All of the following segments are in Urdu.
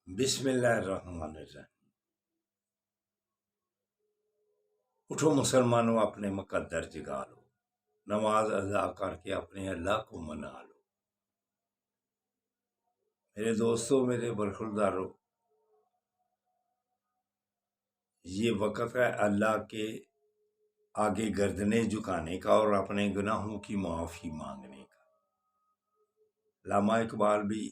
بسم اللہ الرحمن الرحیم۔ اٹھو مسلمانوں، اپنے مقدر جگا لو، نماز ادا کر کے اپنے اللہ کو منا لو۔ میرے دوستو، میرے برخوردارو، یہ وقت ہے اللہ کے آگے گردنیں جھکانے کا اور اپنے گناہوں کی معافی مانگنے کا۔ علامہ اقبال بھی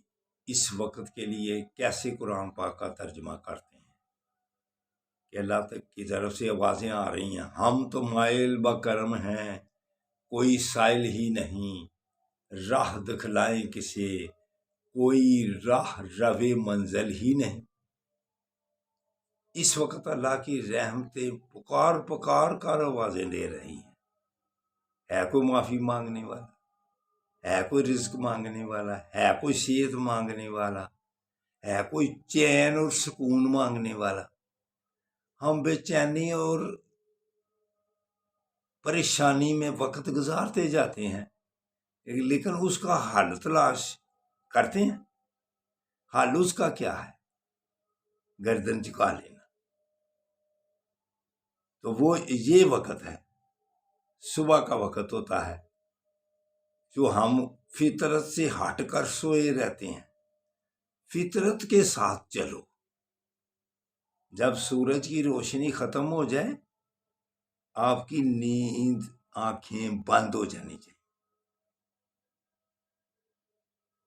اس وقت کے لیے کیسے قرآن پاک کا ترجمہ کرتے ہیں کہ اللہ کی طرف سے آوازیں آ رہی ہیں، ہم تو مائل بکرم ہیں، کوئی سائل ہی نہیں، راہ دکھلائیں کسے، کوئی راہ روے منزل ہی نہیں۔ اس وقت اللہ کی رحمتیں پکار پکار کر آوازیں دے رہی ہیں۔ ہے کوئی معافی مانگنے والا؟ ہے کوئی رزق مانگنے والا؟ ہے کوئی صحت مانگنے والا؟ ہے کوئی چین اور سکون مانگنے والا؟ ہم بے چینی اور پریشانی میں وقت گزارتے جاتے ہیں، لیکن اس کا حل تلاش کرتے ہیں۔ حل اس کا کیا ہے؟ گردن جھکا لینا۔ تو وہ یہ وقت ہے، صبح کا وقت ہوتا ہے جو ہم فطرت سے ہٹ کر سوئے رہتے ہیں۔ فطرت کے ساتھ چلو۔ جب سورج کی روشنی ختم ہو جائے، آپ کی نیند آنکھیں بند ہو جانی چاہیے،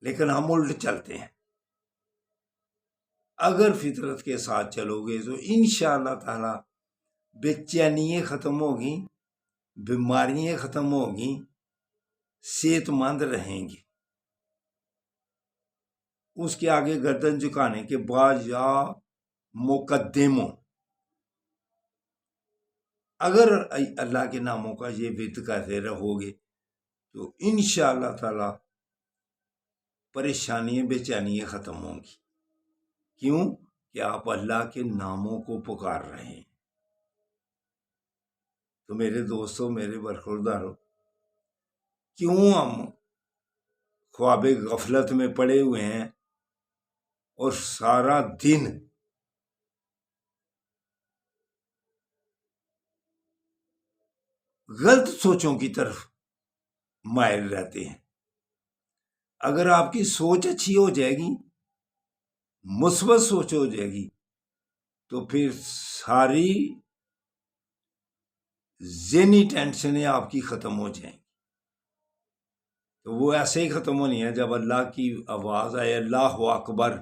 لیکن ہم الٹ چلتے ہیں۔ اگر فطرت کے ساتھ چلو گے تو انشاءاللہ تعالی بے چینیاں ختم ہوگی، بیماریاں ختم ہوگی، صحت مند رہیں گے۔ اس کے آگے گردن جھکانے کے بعد یا مقدموں، اگر اللہ کے ناموں کا یہ ورد کرتے رہو گے تو انشاءاللہ تعالی پریشانیاں بے چینیاں ختم ہوں گی۔ کیوں کہ آپ اللہ کے ناموں کو پکار رہے ہیں۔ تو میرے دوستوں، میرے برخورداروں، کیوں ہم خواب غفلت میں پڑے ہوئے ہیں اور سارا دن غلط سوچوں کی طرف مائل رہتے ہیں؟ اگر آپ کی سوچ اچھی ہو جائے گی، مثبت سوچ ہو جائے گی، تو پھر ساری ذہنی ٹینشنیں آپ کی ختم ہو جائیں گی۔ تو وہ ایسے ہی ختم ہونی ہے جب اللہ کی آواز آئے، اللہ اکبر،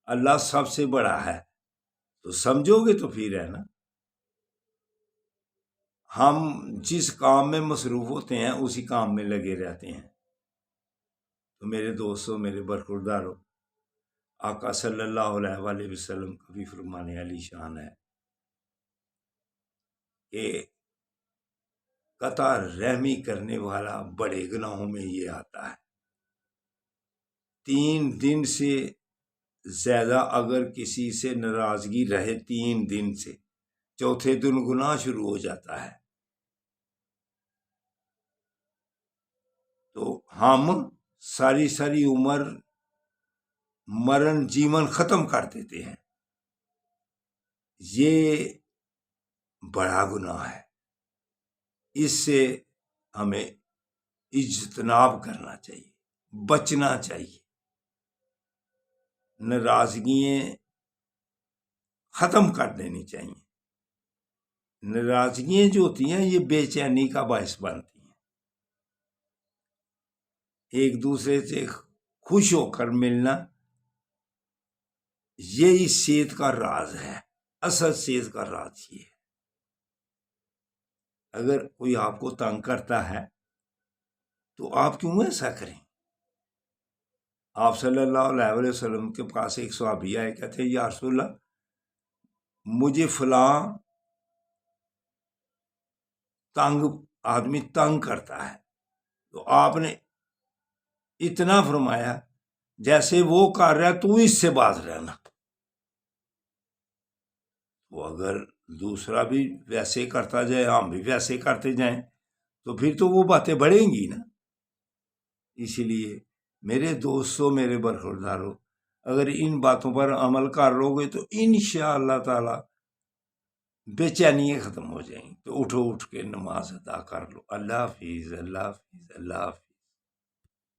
اللہ سب سے بڑا ہے، تو سمجھو گے تو پھر ہے نا۔ ہم جس کام میں مصروف ہوتے ہیں اسی کام میں لگے رہتے ہیں۔ تو میرے دوستوں، میرے برخورداروں، آقا صلی اللہ علیہ وآلہ وسلم کا بھی فرمان علی شان ہے کہ قطع رحمی کرنے والا بڑے گناہوں میں یہ آتا ہے۔ 3 دن سے زیادہ اگر کسی سے ناراضگی رہے، 3 دن سے، چوتھے دن گناہ شروع ہو جاتا ہے۔ تو ہم ساری ساری عمر مرن جیون ختم کر دیتے ہیں۔ یہ بڑا گناہ ہے، اس سے ہمیں اجتناب کرنا چاہیے، بچنا چاہیے۔ ناراضگیاں ختم کر دینی چاہیے۔ ناراضگیاں جو ہوتی ہیں یہ بے چینی کا باعث بنتی ہیں۔ ایک دوسرے سے خوش ہو کر ملنا، یہی صحت کا راز ہے، اصل صحت کا راز یہ ہے۔ اگر کوئی آپ کو تنگ کرتا ہے تو آپ کیوں ایسا کریں؟ آپ صلی اللہ علیہ وسلم کے پاس ایک صحابی آئے، کہتے ہیں یا رسول اللہ، مجھے فلاں آدمی تنگ کرتا ہے۔ تو آپ نے اتنا فرمایا جیسے وہ کر رہا ہے تو اس سے باز رہنا۔ وہ اگر دوسرا بھی ویسے کرتا جائے، ہم بھی ویسے کرتے جائیں، تو پھر تو وہ باتیں بڑھیں گی نا۔ اسی لیے میرے دوستوں، میرے برخورداروں، اگر ان باتوں پر عمل کر لو گے تو انشاءاللہ تعالی بے چینیاں ختم ہو جائیں گی۔ تو اٹھو، اٹھ کے نماز ادا کر لو۔ اللہ حافظ، اللہ حافظ، اللہ حافظ۔